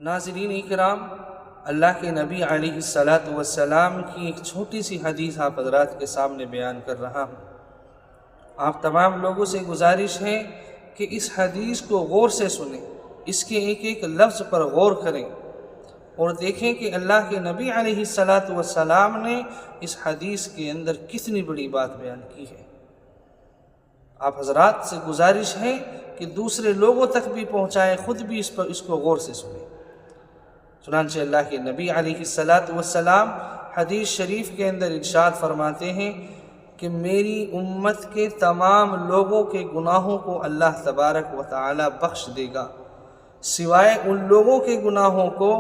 ناظرین اکرام، اللہ کے نبی علیہ الصلاۃ والسلام کی ایک چھوٹی سی حدیث آپ حضرات کے سامنے بیان کر رہا ہوں۔ آپ تمام لوگوں سے گزارش ہے کہ اس حدیث کو غور سے سنیں، اس کے ایک ایک لفظ پر غور کریں اور دیکھیں کہ اللہ کے نبی علیہ الصلاۃ والسلام نے اس حدیث کے اندر کتنی بڑی بات بیان کی ہے۔ آپ حضرات سے گزارش ہے کہ دوسرے لوگوں تک بھی پہنچائیں، خود بھی اس کو غور سے سنیں۔ چنانچہ اللہ کے نبی علیہ الصلاۃ والسلام حدیث شریف کے اندر ارشاد فرماتے ہیں کہ میری امت کے تمام لوگوں کے گناہوں کو اللہ تبارک و تعالی بخش دے گا، سوائے ان لوگوں کے گناہوں کو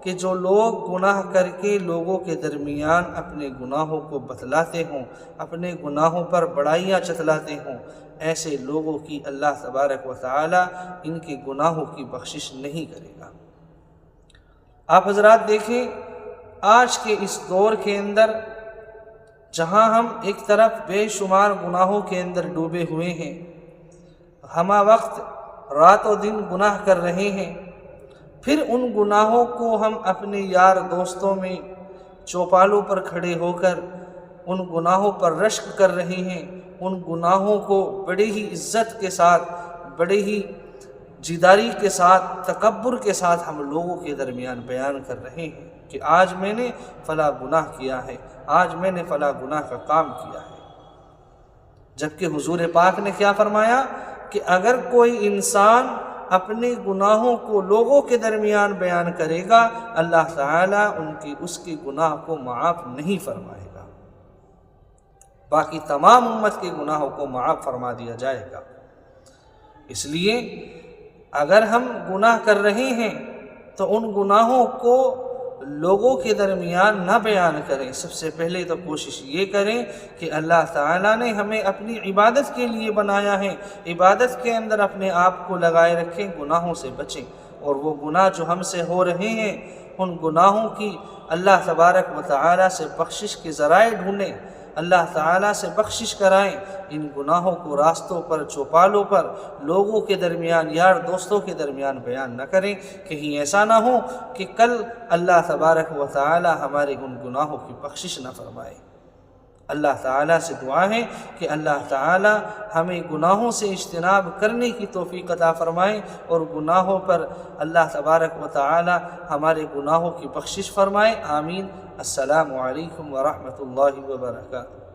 کہ جو لوگ گناہ کر کے لوگوں کے درمیان اپنے گناہوں کو بتلاتے ہوں، اپنے گناہوں پر بڑائیاں چتلاتے ہوں، ایسے لوگوں کی اللہ تبارک و تعالی ان کے گناہوں کی بخشش نہیں کرے گا۔ آپ حضرات دیکھیں، آج کے اس دور کے اندر جہاں ہم ایک طرف بے شمار گناہوں کے اندر ڈوبے ہوئے ہیں، ہمہ وقت رات و دن گناہ کر رہے ہیں، پھر ان گناہوں کو ہم اپنے یار دوستوں میں چوپالوں پر کھڑے ہو کر ان گناہوں پر رشک کر رہے ہیں، ان گناہوں کو بڑے ہی عزت کے ساتھ، بڑے ہی جداری کے ساتھ، تکبر کے ساتھ ہم لوگوں کے درمیان بیان کر رہے ہیں کہ آج میں نے فلاں گناہ کیا ہے، آج میں نے فلاں گناہ کا کام کیا ہے۔ جبکہ حضور پاک نے کیا فرمایا کہ اگر کوئی انسان اپنے گناہوں کو لوگوں کے درمیان بیان کرے گا، اللہ تعالیٰ اس کے گناہ کو معاف نہیں فرمائے گا، باقی تمام امت کے گناہوں کو معاف فرما دیا جائے گا۔ اس لیے اگر ہم گناہ کر رہے ہیں تو ان گناہوں کو لوگوں کے درمیان نہ بیان کریں۔ سب سے پہلے تو کوشش یہ کریں کہ اللہ تعالیٰ نے ہمیں اپنی عبادت کے لیے بنایا ہے، عبادت کے اندر اپنے آپ کو لگائے رکھیں، گناہوں سے بچیں، اور وہ گناہ جو ہم سے ہو رہے ہیں ان گناہوں کی اللہ تبارک و تعالیٰ سے بخشش کے ذرائع ڈھونڈیں، اللہ تعالیٰ سے بخشش کرائیں، ان گناہوں کو راستوں پر، چوپالوں پر، لوگوں کے درمیان، یار دوستوں کے درمیان بیان نہ کریں۔ کہیں ایسا نہ ہو کہ کل اللہ تبارک و تعالیٰ ہمارے ان گناہوں کی بخشش نہ فرمائے۔ اللہ تعالیٰ سے دعا ہے کہ اللہ تعالیٰ ہمیں گناہوں سے اجتناب کرنے کی توفیق عطا فرمائے اور گناہوں پر اللہ تبارک و تعالیٰ ہمارے گناہوں کی بخشش فرمائے۔ آمین۔ السلام علیکم ورحمۃ اللہ وبرکاتہ۔